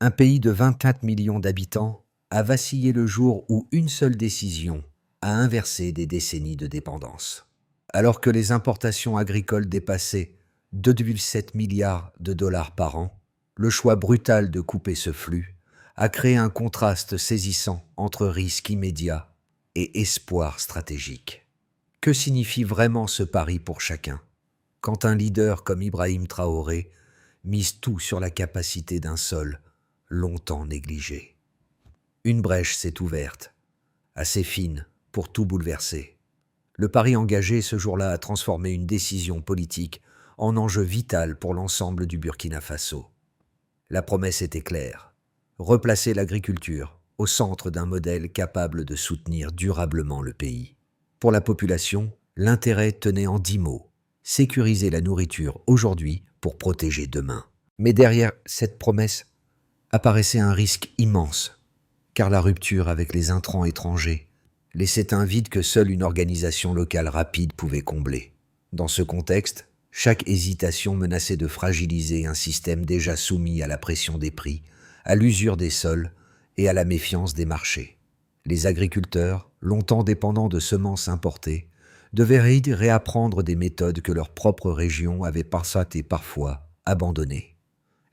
Un pays de 24 millions d'habitants a vacillé le jour où une seule décision a inversé des décennies de dépendance. Alors que les importations agricoles dépassaient 2,7 milliards de dollars par an, le choix brutal de couper ce flux a créé un contraste saisissant entre risque immédiat et espoir stratégique. Que signifie vraiment ce pari pour chacun quand un leader comme Ibrahim Traoré mise tout sur la capacité d'un sol longtemps négligé? Une brèche s'est ouverte, assez fine pour tout bouleverser. Le pari engagé ce jour-là a transformé une décision politique en enjeu vital pour l'ensemble du Burkina Faso. La promesse était claire: replacer l'agriculture au centre d'un modèle capable de soutenir durablement le pays. Pour la population, l'intérêt tenait en 10 mots: sécuriser la nourriture aujourd'hui pour protéger demain. Mais derrière cette promesse apparaissait un risque immense, car la rupture avec les intrants étrangers laissait un vide que seule une organisation locale rapide pouvait combler. Dans ce contexte, chaque hésitation menaçait de fragiliser un système déjà soumis à la pression des prix, à l'usure des sols et à la méfiance des marchés. Les agriculteurs, longtemps dépendants de semences importées, devaient réapprendre des méthodes que leur propre région avait parfois abandonnées.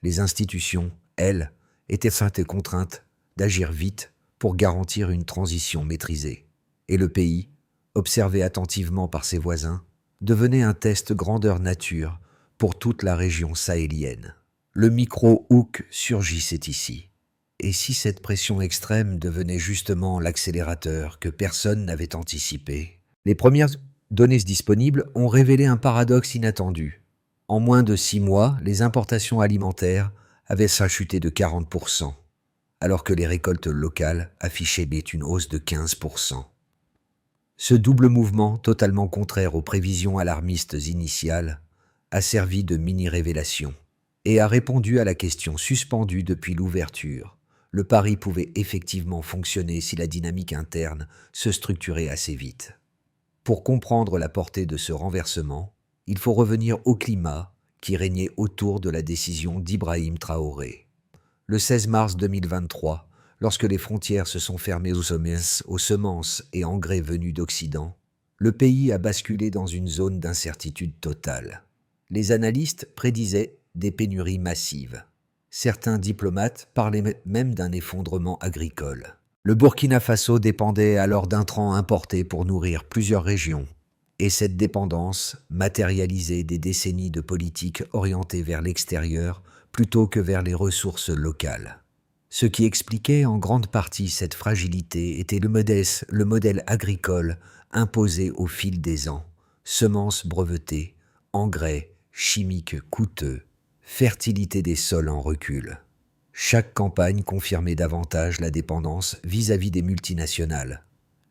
Les institutions, elles, étaient contraintes d'agir vite pour garantir une transition maîtrisée. Et le pays, observé attentivement par ses voisins, devenait un test grandeur nature pour toute la région sahélienne. Le micro-hook surgissait ici. Et si cette pression extrême devenait justement l'accélérateur que personne n'avait anticipé? Les premières données disponibles ont révélé un paradoxe inattendu. En moins de 6 mois, les importations alimentaires avaient chuté de 40%, alors que les récoltes locales affichaient une hausse de 15%. Ce double mouvement, totalement contraire aux prévisions alarmistes initiales, a servi de mini-révélation et a répondu à la question suspendue depuis l'ouverture. Le pari pouvait effectivement fonctionner si la dynamique interne se structurait assez vite. Pour comprendre la portée de ce renversement, il faut revenir au climat qui régnait autour de la décision d'Ibrahim Traoré. Le 16 mars 2023, lorsque les frontières se sont fermées aux semences et engrais venus d'Occident, le pays a basculé dans une zone d'incertitude totale. Les analystes prédisaient des pénuries massives. Certains diplomates parlaient même d'un effondrement agricole. Le Burkina Faso dépendait alors d'intrants importés pour nourrir plusieurs régions, et cette dépendance matérialisait des décennies de politiques orientées vers l'extérieur plutôt que vers les ressources locales. Ce qui expliquait en grande partie cette fragilité était le modèle agricole imposé au fil des ans: semences brevetées, engrais chimiques coûteux, fertilité des sols en recul. Chaque campagne confirmait davantage la dépendance vis-à-vis des multinationales,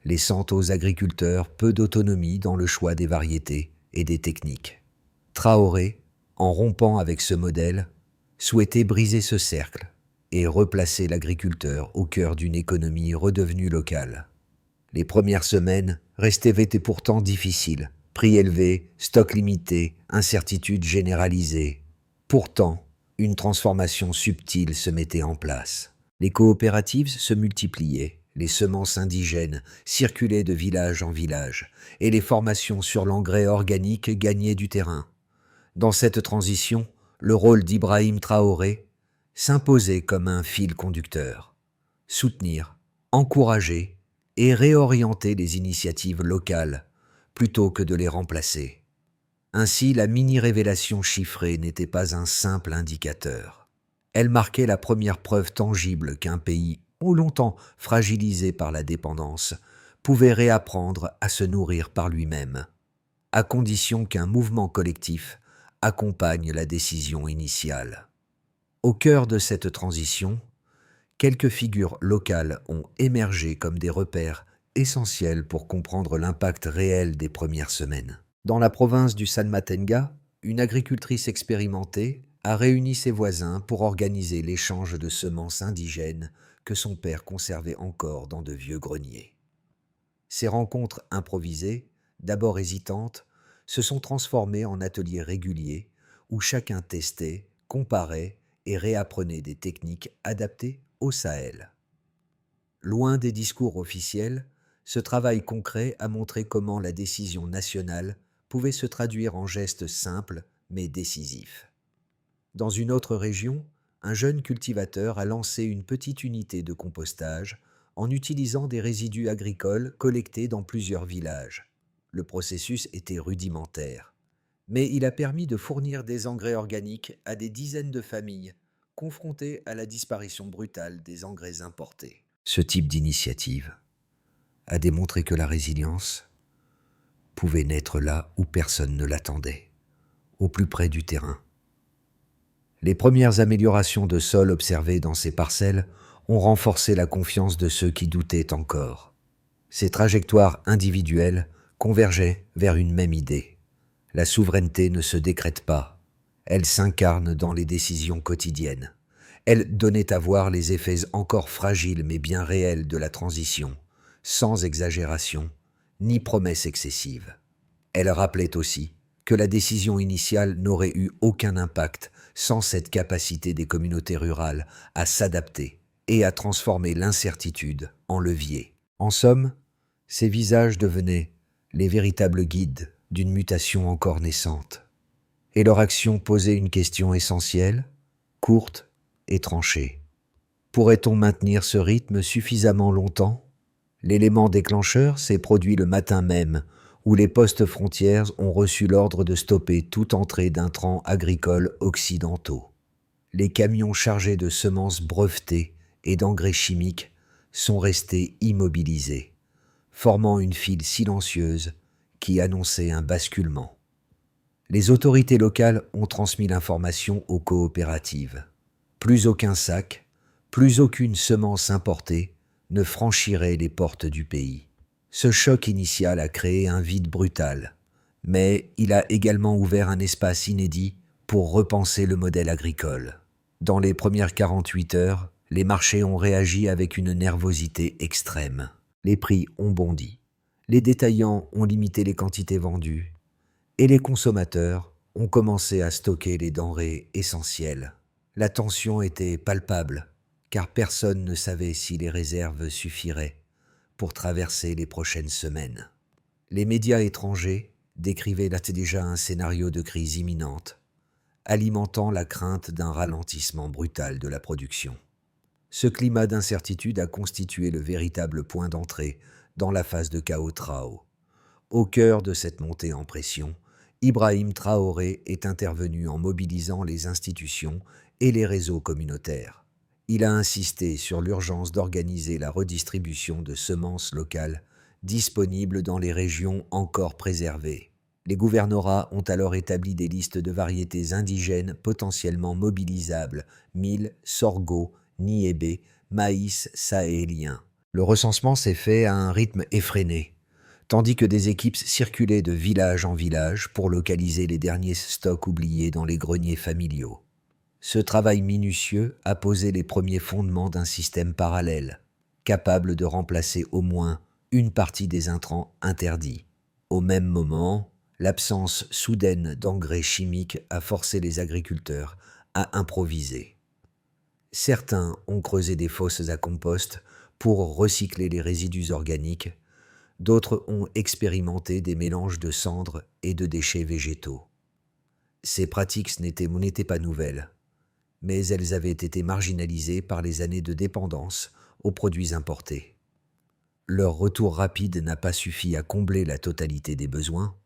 laissant aux agriculteurs peu d'autonomie dans le choix des variétés et des techniques. Traoré, en rompant avec ce modèle, souhaitait briser ce cercle et replacer l'agriculteur au cœur d'une économie redevenue locale. Les premières semaines étaient pourtant difficiles: prix élevés, stocks limités, incertitude généralisée. Pourtant, une transformation subtile se mettait en place. Les coopératives se multipliaient, les semences indigènes circulaient de village en village, et les formations sur l'engrais organique gagnaient du terrain. Dans cette transition, le rôle d'Ibrahim Traoré s'imposait comme un fil conducteur: soutenir, encourager et réorienter les initiatives locales plutôt que de les remplacer. Ainsi, la mini-révélation chiffrée n'était pas un simple indicateur. Elle marquait la première preuve tangible qu'un pays, longtemps fragilisé par la dépendance, pouvait réapprendre à se nourrir par lui-même, à condition qu'un mouvement collectif accompagne la décision initiale. Au cœur de cette transition, quelques figures locales ont émergé comme des repères essentiels pour comprendre l'impact réel des premières semaines. Dans la province du Salmatenga, une agricultrice expérimentée a réuni ses voisins pour organiser l'échange de semences indigènes que son père conservait encore dans de vieux greniers. Ces rencontres improvisées, d'abord hésitantes, se sont transformées en ateliers réguliers où chacun testait, comparait et réapprenaient des techniques adaptées au Sahel. Loin des discours officiels, ce travail concret a montré comment la décision nationale pouvait se traduire en gestes simples mais décisifs. Dans une autre région, un jeune cultivateur a lancé une petite unité de compostage en utilisant des résidus agricoles collectés dans plusieurs villages. Le processus était rudimentaire, mais il a permis de fournir des engrais organiques à des dizaines de familles confrontées à la disparition brutale des engrais importés. Ce type d'initiative a démontré que la résilience pouvait naître là où personne ne l'attendait, au plus près du terrain. Les premières améliorations de sol observées dans ces parcelles ont renforcé la confiance de ceux qui doutaient encore. Ces trajectoires individuelles convergeaient vers une même idée. La souveraineté ne se décrète pas, elle s'incarne dans les décisions quotidiennes. Elle donnait à voir les effets encore fragiles mais bien réels de la transition, sans exagération ni promesse excessive. Elle rappelait aussi que la décision initiale n'aurait eu aucun impact sans cette capacité des communautés rurales à s'adapter et à transformer l'incertitude en levier. En somme, ces visages devenaient les véritables guides d'une mutation encore naissante. Et leur action posait une question essentielle, courte et tranchée. Pourrait-on maintenir ce rythme suffisamment longtemps ? L'élément déclencheur s'est produit le matin même, où les postes frontières ont reçu l'ordre de stopper toute entrée d'intrants agricoles occidentaux. Les camions chargés de semences brevetées et d'engrais chimiques sont restés immobilisés, formant une file silencieuse qui annonçait un basculement. Les autorités locales ont transmis l'information aux coopératives. Plus aucun sac, plus aucune semence importée ne franchirait les portes du pays. Ce choc initial a créé un vide brutal, mais il a également ouvert un espace inédit pour repenser le modèle agricole. Dans les premières 48 heures, les marchés ont réagi avec une nervosité extrême. Les prix ont bondi, les détaillants ont limité les quantités vendues, et les consommateurs ont commencé à stocker les denrées essentielles. La tension était palpable, car personne ne savait si les réserves suffiraient pour traverser les prochaines semaines. Les médias étrangers décrivaient là déjà un scénario de crise imminente, alimentant la crainte d'un ralentissement brutal de la production. Ce climat d'incertitude a constitué le véritable point d'entrée dans la phase de chaos Trao. Au cœur de cette montée en pression, Ibrahim Traoré est intervenu en mobilisant les institutions et les réseaux communautaires. Il a insisté sur l'urgence d'organiser la redistribution de semences locales disponibles dans les régions encore préservées. Les gouvernorats ont alors établi des listes de variétés indigènes potentiellement mobilisables: mil, sorgho, niébé, maïs sahélien. Le recensement s'est fait à un rythme effréné, tandis que des équipes circulaient de village en village pour localiser les derniers stocks oubliés dans les greniers familiaux. Ce travail minutieux a posé les premiers fondements d'un système parallèle, capable de remplacer au moins une partie des intrants interdits. Au même moment, l'absence soudaine d'engrais chimiques a forcé les agriculteurs à improviser. Certains ont creusé des fosses à compost pour recycler les résidus organiques, d'autres ont expérimenté des mélanges de cendres et de déchets végétaux. Ces pratiques n'étaient pas nouvelles, mais elles avaient été marginalisées par les années de dépendance aux produits importés. Leur retour rapide n'a pas suffi à combler la totalité des besoins,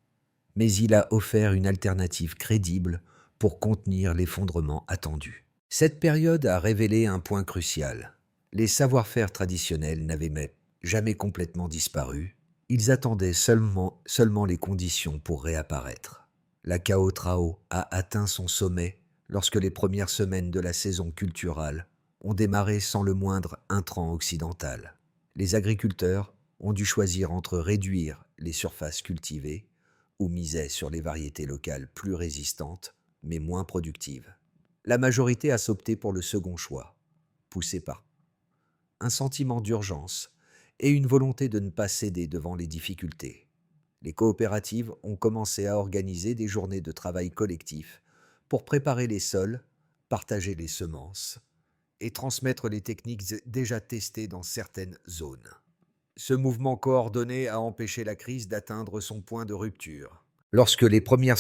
mais il a offert une alternative crédible pour contenir l'effondrement attendu. Cette période a révélé un point crucial. Les savoir-faire traditionnels n'avaient jamais complètement disparu. Ils attendaient seulement les conditions pour réapparaître. La Cao Trao a atteint son sommet lorsque les premières semaines de la saison culturale ont démarré sans le moindre intrant occidental. Les agriculteurs ont dû choisir entre réduire les surfaces cultivées ou miser sur les variétés locales plus résistantes mais moins productives. La majorité a opté pour le second choix, poussé par un sentiment d'urgence et une volonté de ne pas céder devant les difficultés. Les coopératives ont commencé à organiser des journées de travail collectif pour préparer les sols partager les semences et transmettre les techniques déjà testées dans certaines zones. Ce mouvement coordonné a empêché la crise d'atteindre son point de rupture. Lorsque les premières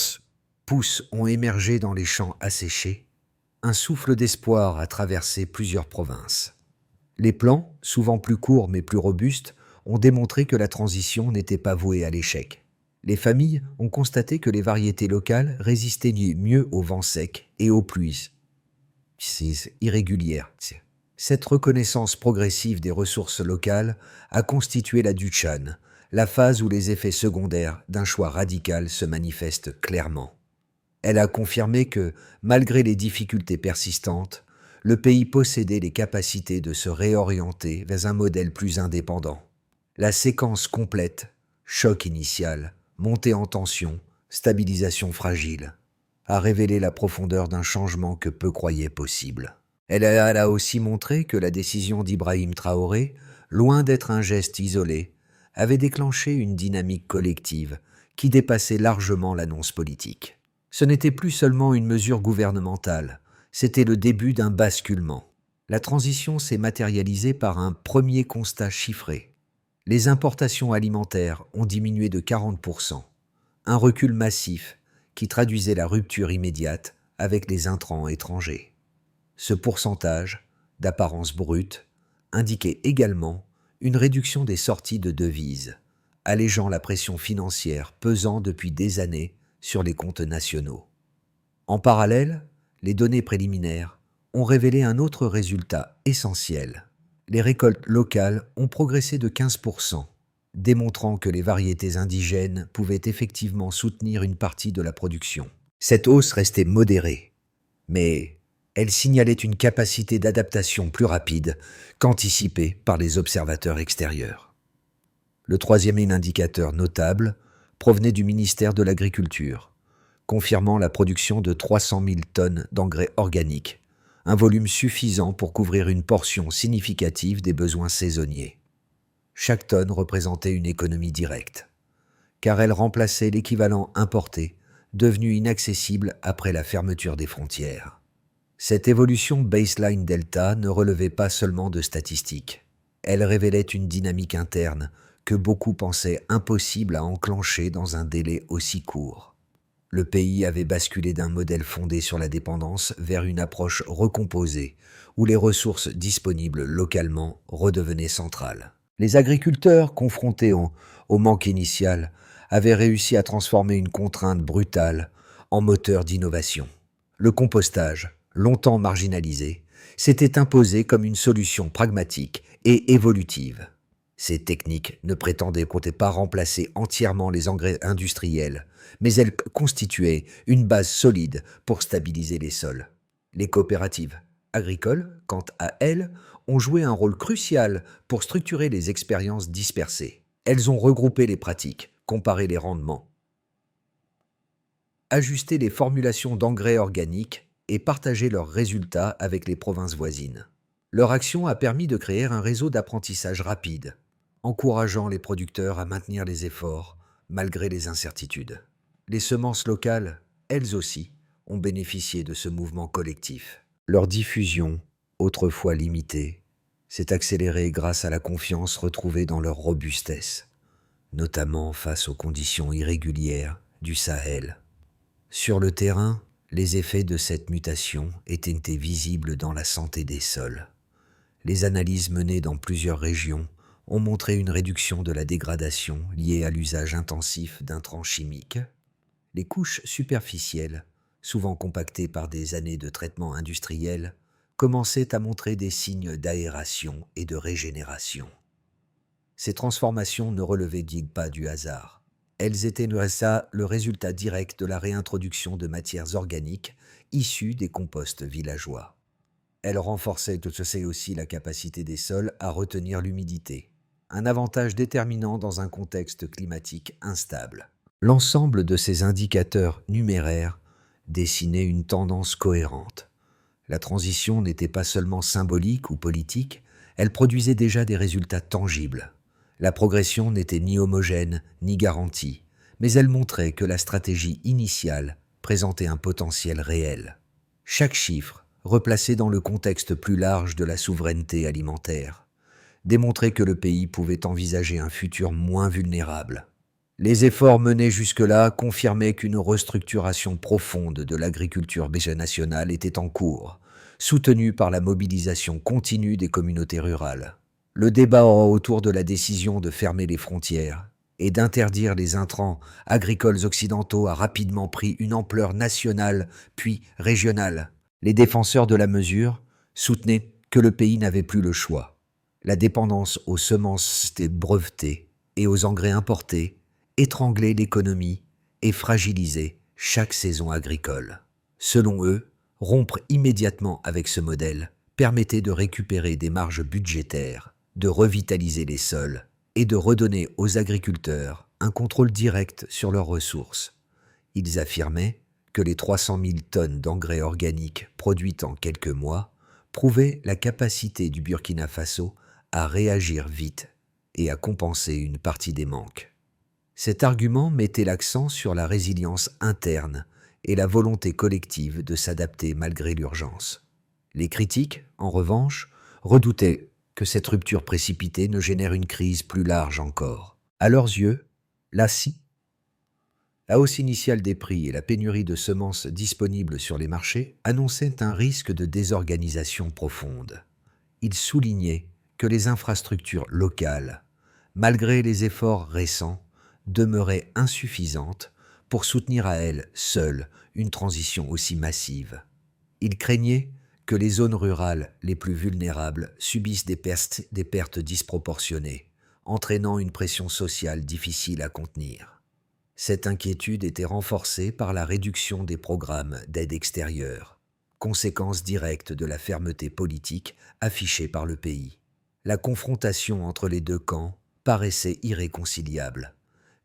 pousses ont émergé dans les champs asséchés, un souffle d'espoir a traversé plusieurs provinces. Les plans, souvent plus courts mais plus robustes, ont démontré que la transition n'était pas vouée à l'échec. Les familles ont constaté que les variétés locales résistaient mieux aux vents secs et aux pluies irrégulières. Cette reconnaissance progressive des ressources locales a constitué la Duchan, la phase où les effets secondaires d'un choix radical se manifestent clairement. Elle a confirmé que, malgré les difficultés persistantes, le pays possédait les capacités de se réorienter vers un modèle plus indépendant. La séquence complète, choc initial, montée en tension, stabilisation fragile, a révélé la profondeur d'un changement que peu croyaient possible. Elle a aussi montré que la décision d'Ibrahim Traoré, loin d'être un geste isolé, avait déclenché une dynamique collective qui dépassait largement l'annonce politique. Ce n'était plus seulement une mesure gouvernementale, c'était le début d'un basculement. La transition s'est matérialisée par un premier constat chiffré. Les importations alimentaires ont diminué de 40%, un recul massif qui traduisait la rupture immédiate avec les intrants étrangers. Ce pourcentage, d'apparence brute, indiquait également une réduction des sorties de devises, allégeant la pression financière pesant depuis des années sur les comptes nationaux. En parallèle, les données préliminaires ont révélé un autre résultat essentiel. Les récoltes locales ont progressé de 15%, démontrant que les variétés indigènes pouvaient effectivement soutenir une partie de la production. Cette hausse restait modérée, mais elle signalait une capacité d'adaptation plus rapide qu'anticipée par les observateurs extérieurs. Le troisième indicateur notable provenait du ministère de l'Agriculture, confirmant la production de 300 000 tonnes d'engrais organiques, un volume suffisant pour couvrir une portion significative des besoins saisonniers. Chaque tonne représentait une économie directe, car elle remplaçait l'équivalent importé, devenu inaccessible après la fermeture des frontières. Cette évolution baseline delta ne relevait pas seulement de statistiques. Elle révélait une dynamique interne que beaucoup pensaient impossible à enclencher dans un délai aussi court. Le pays avait basculé d'un modèle fondé sur la dépendance vers une approche recomposée, où les ressources disponibles localement redevenaient centrales. Les agriculteurs, confrontés au manque initial, avaient réussi à transformer une contrainte brutale en moteur d'innovation. Le compostage, longtemps marginalisé, s'était imposé comme une solution pragmatique et évolutive. Ces techniques ne prétendaient pas remplacer entièrement les engrais industriels, mais elles constituaient une base solide pour stabiliser les sols. Les coopératives agricoles, quant à elles, ont joué un rôle crucial pour structurer les expériences dispersées. Elles ont regroupé les pratiques, comparé les rendements, ajusté les formulations d'engrais organiques et partagé leurs résultats avec les provinces voisines. Leur action a permis de créer un réseau d'apprentissage rapide, encourageant les producteurs à maintenir les efforts malgré les incertitudes. Les semences locales, elles aussi, ont bénéficié de ce mouvement collectif. Leur diffusion, autrefois limitée, s'est accélérée grâce à la confiance retrouvée dans leur robustesse, notamment face aux conditions irrégulières du Sahel. Sur le terrain, les effets de cette mutation étaient visibles dans la santé des sols. Les analyses menées dans plusieurs régions ont montré une réduction de la dégradation liée à l'usage intensif d'intrants chimiques. Les couches superficielles, souvent compactées par des années de traitement industriel, commençaient à montrer des signes d'aération et de régénération. Ces transformations ne relevaient pas du hasard. Elles étaient le résultat direct de la réintroduction de matières organiques issues des composts villageois. Elles renforçaient aussi la capacité des sols à retenir l'humidité, un avantage déterminant dans un contexte climatique instable. L'ensemble de ces indicateurs numéraires dessinait une tendance cohérente. La transition n'était pas seulement symbolique ou politique, elle produisait déjà des résultats tangibles. La progression n'était ni homogène ni garantie, mais elle montrait que la stratégie initiale présentait un potentiel réel. Chaque chiffre replacé dans le contexte plus large de la souveraineté alimentaire, démontrait que le pays pouvait envisager un futur moins vulnérable. Les efforts menés jusque-là confirmaient qu'une restructuration profonde de l'agriculture nationale était en cours, soutenue par la mobilisation continue des communautés rurales. Le débat autour de la décision de fermer les frontières et d'interdire les intrants agricoles occidentaux a rapidement pris une ampleur nationale puis régionale. Les défenseurs de la mesure soutenaient que le pays n'avait plus le choix. La dépendance aux semences brevetées et aux engrais importés étrangler l'économie et fragiliser chaque saison agricole. Selon eux, rompre immédiatement avec ce modèle permettait de récupérer des marges budgétaires, de revitaliser les sols et de redonner aux agriculteurs un contrôle direct sur leurs ressources. Ils affirmaient que les 300 000 tonnes d'engrais organiques produites en quelques mois prouvaient la capacité du Burkina Faso à réagir vite et à compenser une partie des manques. Cet argument mettait l'accent sur la résilience interne et la volonté collective de s'adapter malgré l'urgence. Les critiques, en revanche, redoutaient que cette rupture précipitée ne génère une crise plus large encore. À leurs yeux, la hausse initiale des prix et la pénurie de semences disponibles sur les marchés annonçaient un risque de désorganisation profonde. Ils soulignaient que les infrastructures locales, malgré les efforts récents, demeuraient insuffisantes pour soutenir à elles seules une transition aussi massive. Ils craignaient que les zones rurales les plus vulnérables subissent des pertes disproportionnées, entraînant une pression sociale difficile à contenir. Cette inquiétude était renforcée par la réduction des programmes d'aide extérieure, conséquence directe de la fermeté politique affichée par le pays. La confrontation entre les deux camps paraissait irréconciliable,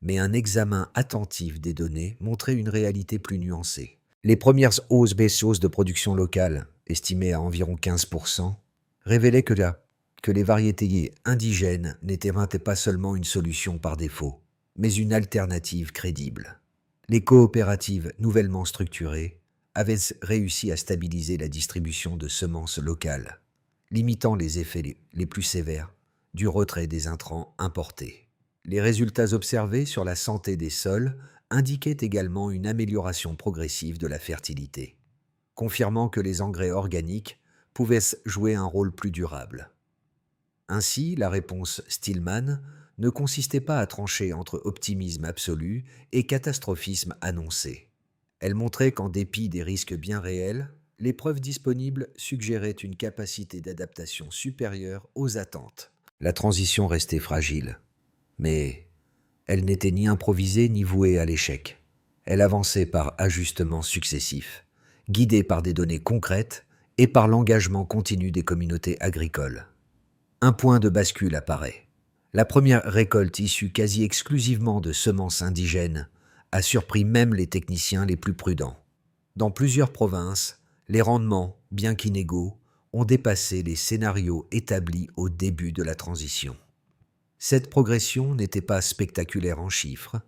mais un examen attentif des données montrait une réalité plus nuancée. Les premières hausses de production locale, estimées à environ 15%, révélaient que les variétés indigènes n'étaient pas seulement une solution par défaut, mais une alternative crédible. Les coopératives nouvellement structurées avaient réussi à stabiliser la distribution de semences locales, limitant les effets les plus sévères du retrait des intrants importés. Les résultats observés sur la santé des sols indiquaient également une amélioration progressive de la fertilité, confirmant que les engrais organiques pouvaient jouer un rôle plus durable. Ainsi, la réponse Stillman ne consistait pas à trancher entre optimisme absolu et catastrophisme annoncé. Elle montrait qu'en dépit des risques bien réels, les preuves disponibles suggéraient une capacité d'adaptation supérieure aux attentes. La transition restait fragile, mais elle n'était ni improvisée ni vouée à l'échec. Elle avançait par ajustements successifs, guidée par des données concrètes et par l'engagement continu des communautés agricoles. Un point de bascule apparaît. La première récolte issue quasi exclusivement de semences indigènes a surpris même les techniciens les plus prudents. Dans plusieurs provinces, les rendements, bien qu'inégaux, ont dépassé les scénarios établis au début de la transition. Cette progression n'était pas spectaculaire en chiffres,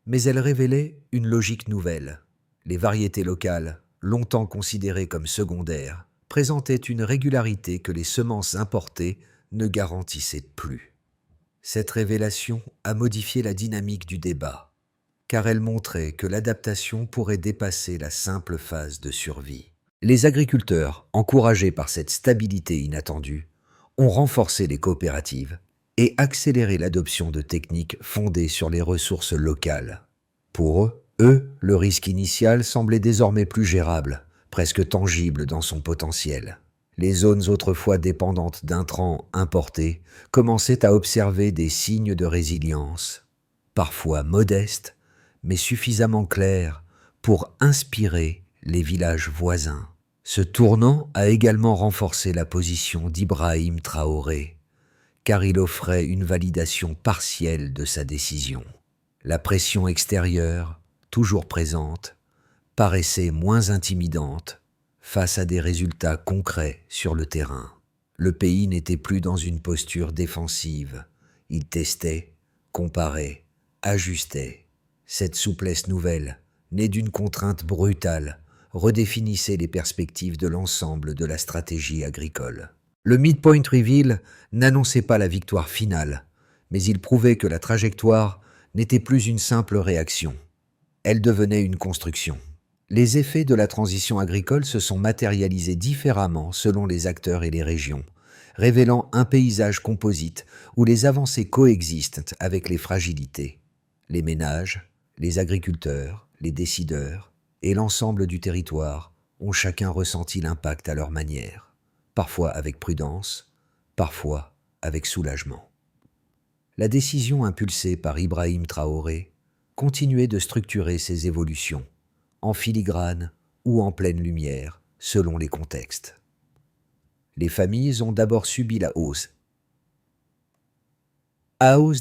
mais elle révélait une logique nouvelle. Les variétés locales, longtemps considérées comme secondaires, présentaient une régularité que les semences importées ne garantissaient plus. Cette révélation a modifié la dynamique du débat, car elle montrait que l'adaptation pourrait dépasser la simple phase de survie. Les agriculteurs, encouragés par cette stabilité inattendue, ont renforcé les coopératives et accéléré l'adoption de techniques fondées sur les ressources locales. Pour eux, le risque initial semblait désormais plus gérable, presque tangible dans son potentiel. Les zones autrefois dépendantes d'intrants importés commençaient à observer des signes de résilience, parfois modestes, mais suffisamment clairs pour inspirer les villages voisins. Ce tournant a également renforcé la position d'Ibrahim Traoré, car il offrait une validation partielle de sa décision. La pression extérieure, toujours présente, paraissait moins intimidante face à des résultats concrets sur le terrain. Le pays n'était plus dans une posture défensive. Il testait, comparait, ajustait. Cette souplesse nouvelle, née d'une contrainte brutale, redéfinissait les perspectives de l'ensemble de la stratégie agricole. Le Midpoint Reveal n'annonçait pas la victoire finale, mais il prouvait que la trajectoire n'était plus une simple réaction. Elle devenait une construction. Les effets de la transition agricole se sont matérialisés différemment selon les acteurs et les régions, révélant un paysage composite où les avancées coexistent avec les fragilités. Les ménages, les agriculteurs, les décideurs et l'ensemble du territoire ont chacun ressenti l'impact à leur manière, parfois avec prudence, parfois avec soulagement. La décision impulsée par Ibrahim Traoré continuait de structurer ces évolutions, en filigrane ou en pleine lumière, selon les contextes. Les familles ont d'abord subi la hausse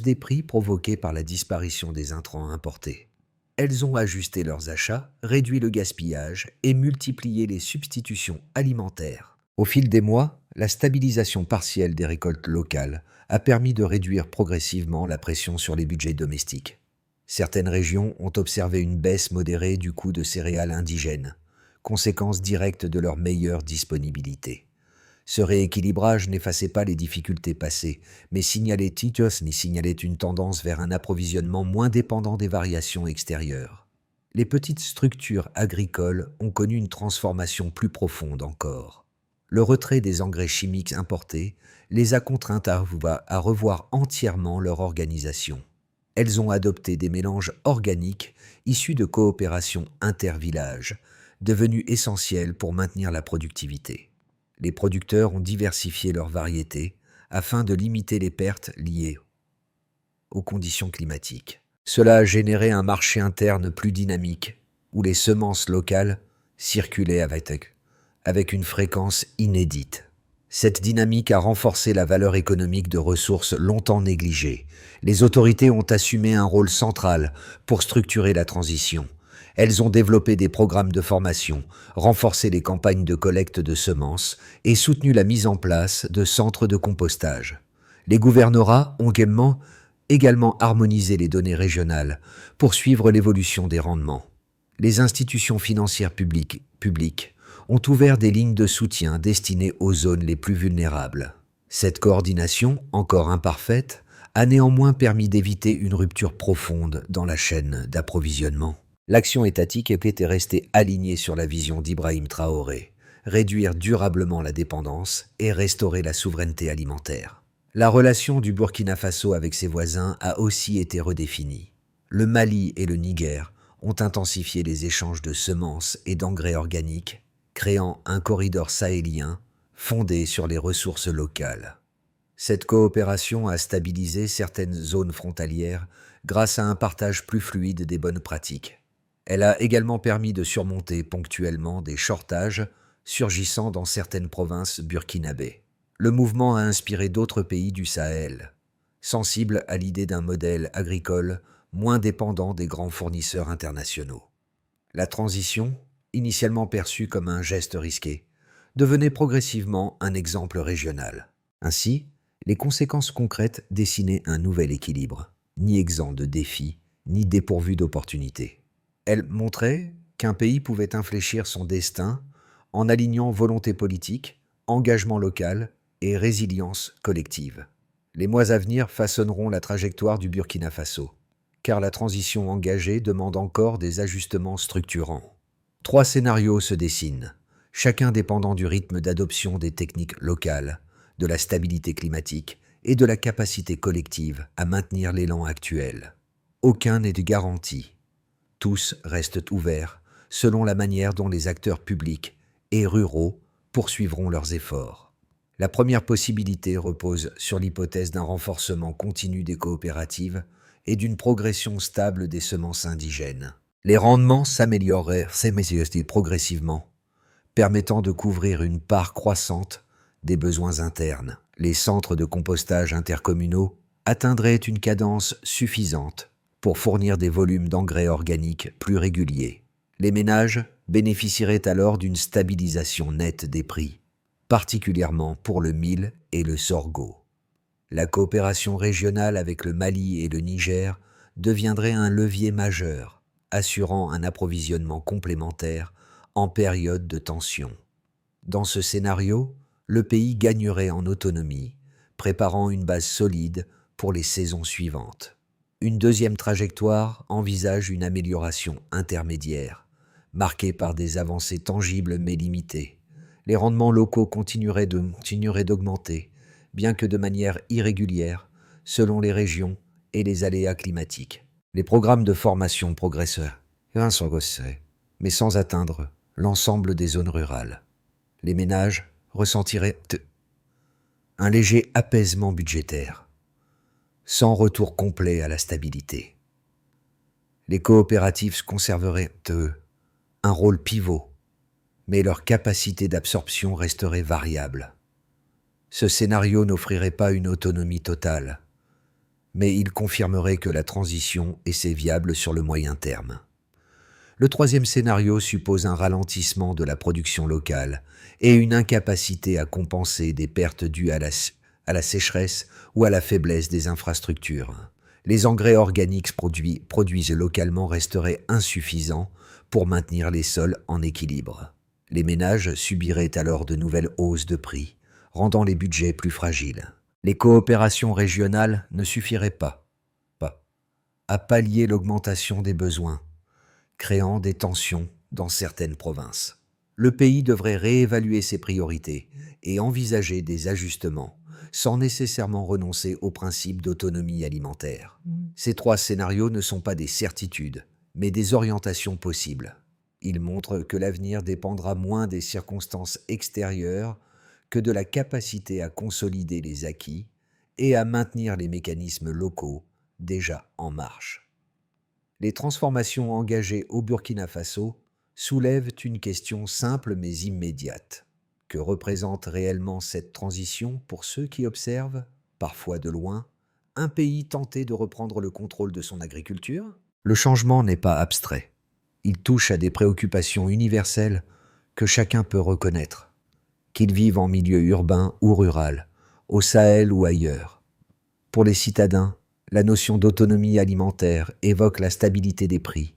des prix provoquée par la disparition des intrants importés. Elles ont ajusté leurs achats, réduit le gaspillage et multiplié les substitutions alimentaires. Au fil des mois, la stabilisation partielle des récoltes locales a permis de réduire progressivement la pression sur les budgets domestiques. Certaines régions ont observé une baisse modérée du coût de céréales indigènes, conséquence directe de leur meilleure disponibilité. Ce rééquilibrage n'effaçait pas les difficultés passées, mais signalait une tendance vers un approvisionnement moins dépendant des variations extérieures. Les petites structures agricoles ont connu une transformation plus profonde encore. Le retrait des engrais chimiques importés les a contraintes à revoir entièrement leur organisation. Elles ont adopté des mélanges organiques issus de coopérations intervillages, devenus essentiels pour maintenir la productivité. Les producteurs ont diversifié leurs variétés afin de limiter les pertes liées aux conditions climatiques. Cela a généré un marché interne plus dynamique, où les semences locales circulaient avec une fréquence inédite. Cette dynamique a renforcé la valeur économique de ressources longtemps négligées. Les autorités ont assumé un rôle central pour structurer la transition. Elles ont développé des programmes de formation, renforcé les campagnes de collecte de semences et soutenu la mise en place de centres de compostage. Les gouvernorats ont également harmonisé les données régionales pour suivre l'évolution des rendements. Les institutions financières publiques ont ouvert des lignes de soutien destinées aux zones les plus vulnérables. Cette coordination, encore imparfaite, a néanmoins permis d'éviter une rupture profonde dans la chaîne d'approvisionnement. L'action étatique était restée alignée sur la vision d'Ibrahim Traoré, réduire durablement la dépendance et restaurer la souveraineté alimentaire. La relation du Burkina Faso avec ses voisins a aussi été redéfinie. Le Mali et le Niger ont intensifié les échanges de semences et d'engrais organiques, créant un corridor sahélien fondé sur les ressources locales. Cette coopération a stabilisé certaines zones frontalières grâce à un partage plus fluide des bonnes pratiques. Elle a également permis de surmonter ponctuellement des shortages surgissant dans certaines provinces burkinabées. Le mouvement a inspiré d'autres pays du Sahel, sensibles à l'idée d'un modèle agricole moins dépendant des grands fournisseurs internationaux. La transition, initialement perçue comme un geste risqué, devenait progressivement un exemple régional. Ainsi, les conséquences concrètes dessinaient un nouvel équilibre, ni exempt de défis, ni dépourvu d'opportunités. Elle montrait qu'un pays pouvait infléchir son destin en alignant volonté politique, engagement local et résilience collective. Les mois à venir façonneront la trajectoire du Burkina Faso, car la transition engagée demande encore des ajustements structurants. 3 scénarios se dessinent, chacun dépendant du rythme d'adoption des techniques locales, de la stabilité climatique et de la capacité collective à maintenir l'élan actuel. Aucun n'est de garantie. Tous restent ouverts selon la manière dont les acteurs publics et ruraux poursuivront leurs efforts. La première possibilité repose sur l'hypothèse d'un renforcement continu des coopératives et d'une progression stable des semences indigènes. Les rendements s'amélioreraient progressivement, permettant de couvrir une part croissante des besoins internes. Les centres de compostage intercommunaux atteindraient une cadence suffisante pour fournir des volumes d'engrais organiques plus réguliers. Les ménages bénéficieraient alors d'une stabilisation nette des prix, particulièrement pour le mil et le sorgho. La coopération régionale avec le Mali et le Niger deviendrait un levier majeur, assurant un approvisionnement complémentaire en période de tension. Dans ce scénario, le pays gagnerait en autonomie, préparant une base solide pour les saisons suivantes. Une deuxième trajectoire envisage une amélioration intermédiaire, marquée par des avancées tangibles mais limitées. Les rendements locaux continueraient d'augmenter, bien que de manière irrégulière, selon les régions et les aléas climatiques. Les programmes de formation progresseraient, mais sans atteindre l'ensemble des zones rurales. Les ménages ressentiraient un léger apaisement budgétaire, sans retour complet à la stabilité. Les coopératives conserveraient, eux, un rôle pivot, mais leur capacité d'absorption resterait variable. Ce scénario n'offrirait pas une autonomie totale, mais il confirmerait que la transition est viable sur le moyen terme. Le troisième scénario suppose un ralentissement de la production locale et une incapacité à compenser des pertes dues à la sécheresse ou à la faiblesse des infrastructures. Les engrais organiques produits localement resteraient insuffisants pour maintenir les sols en équilibre. Les ménages subiraient alors de nouvelles hausses de prix, rendant les budgets plus fragiles. Les coopérations régionales ne suffiraient pas à pallier l'augmentation des besoins, créant des tensions dans certaines provinces. Le pays devrait réévaluer ses priorités et envisager des ajustements, sans nécessairement renoncer au principe d'autonomie alimentaire. Ces trois scénarios ne sont pas des certitudes, mais des orientations possibles. Ils montrent que l'avenir dépendra moins des circonstances extérieures que de la capacité à consolider les acquis et à maintenir les mécanismes locaux déjà en marche. Les transformations engagées au Burkina Faso soulèvent une question simple mais immédiate. Que représente réellement cette transition pour ceux qui observent, parfois de loin, un pays tenté de reprendre le contrôle de son agriculture? Le changement n'est pas abstrait. Il touche à des préoccupations universelles que chacun peut reconnaître, qu'ils vivent en milieu urbain ou rural, au Sahel ou ailleurs. Pour les citadins, la notion d'autonomie alimentaire évoque la stabilité des prix,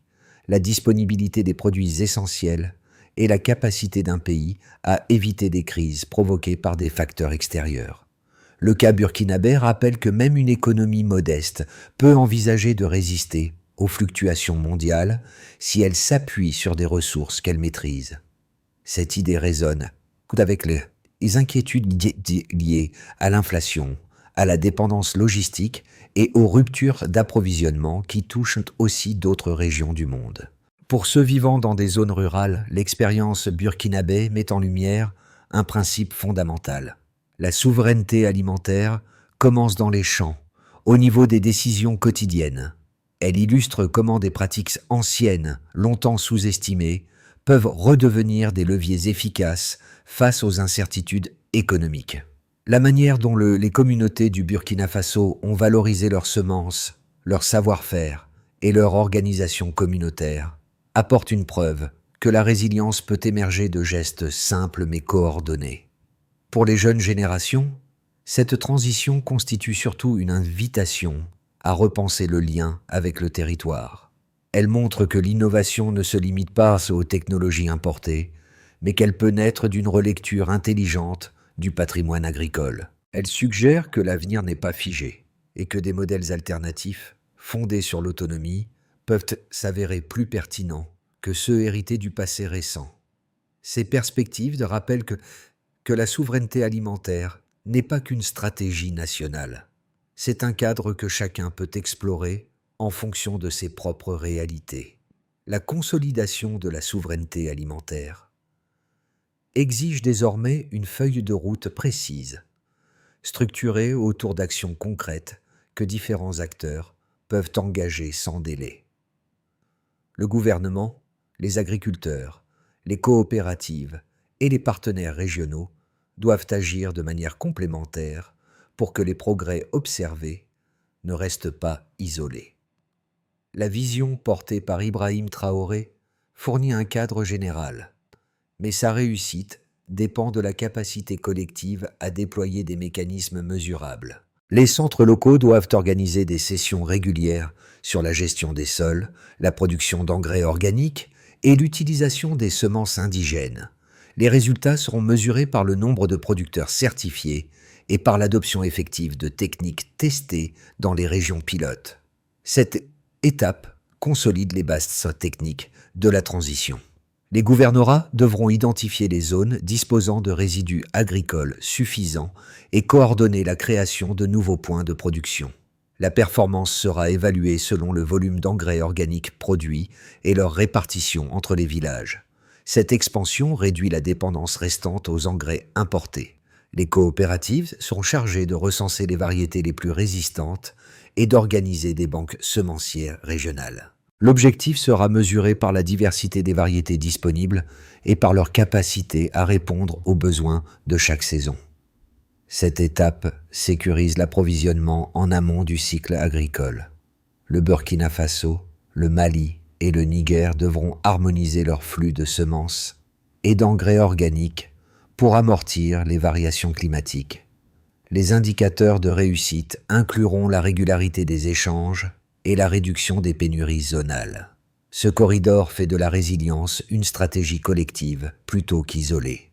la disponibilité des produits essentiels et la capacité d'un pays à éviter des crises provoquées par des facteurs extérieurs. Le cas burkinabé rappelle que même une économie modeste peut envisager de résister aux fluctuations mondiales si elle s'appuie sur des ressources qu'elle maîtrise. Cette idée résonne avec les inquiétudes liées à l'inflation, à la dépendance logistique et aux ruptures d'approvisionnement qui touchent aussi d'autres régions du monde. Pour ceux vivant dans des zones rurales, l'expérience burkinabé met en lumière un principe fondamental. La souveraineté alimentaire commence dans les champs, au niveau des décisions quotidiennes. Elle illustre comment des pratiques anciennes, longtemps sous-estimées, peuvent redevenir des leviers efficaces face aux incertitudes économiques. La manière dont les communautés du Burkina Faso ont valorisé leurs semences, leur savoir-faire et leur organisation communautaire apporte une preuve que la résilience peut émerger de gestes simples mais coordonnés. Pour les jeunes générations, cette transition constitue surtout une invitation à repenser le lien avec le territoire. Elle montre que l'innovation ne se limite pas aux technologies importées, mais qu'elle peut naître d'une relecture intelligente du patrimoine agricole. Elle suggère que l'avenir n'est pas figé et que des modèles alternatifs, fondés sur l'autonomie, peuvent s'avérer plus pertinents que ceux hérités du passé récent. Ces perspectives rappellent que la souveraineté alimentaire n'est pas qu'une stratégie nationale. C'est un cadre que chacun peut explorer en fonction de ses propres réalités. La consolidation de la souveraineté alimentaire exige désormais une feuille de route précise, structurée autour d'actions concrètes que différents acteurs peuvent engager sans délai. Le gouvernement, les agriculteurs, les coopératives et les partenaires régionaux doivent agir de manière complémentaire pour que les progrès observés ne restent pas isolés. La vision portée par Ibrahim Traoré fournit un cadre général, mais sa réussite dépend de la capacité collective à déployer des mécanismes mesurables. Les centres locaux doivent organiser des sessions régulières sur la gestion des sols, la production d'engrais organiques et l'utilisation des semences indigènes. Les résultats seront mesurés par le nombre de producteurs certifiés et par l'adoption effective de techniques testées dans les régions pilotes. Cette étape consolide les bases techniques de la transition. Les gouvernorats devront identifier les zones disposant de résidus agricoles suffisants et coordonner la création de nouveaux points de production. La performance sera évaluée selon le volume d'engrais organiques produits et leur répartition entre les villages. Cette expansion réduit la dépendance restante aux engrais importés. Les coopératives seront chargées de recenser les variétés les plus résistantes et d'organiser des banques semencières régionales. L'objectif sera mesuré par la diversité des variétés disponibles et par leur capacité à répondre aux besoins de chaque saison. Cette étape sécurise l'approvisionnement en amont du cycle agricole. Le Burkina Faso, le Mali et le Niger devront harmoniser leurs flux de semences et d'engrais organiques pour amortir les variations climatiques. Les indicateurs de réussite incluront la régularité des échanges et la réduction des pénuries zonales. Ce corridor fait de la résilience une stratégie collective plutôt qu'isolée.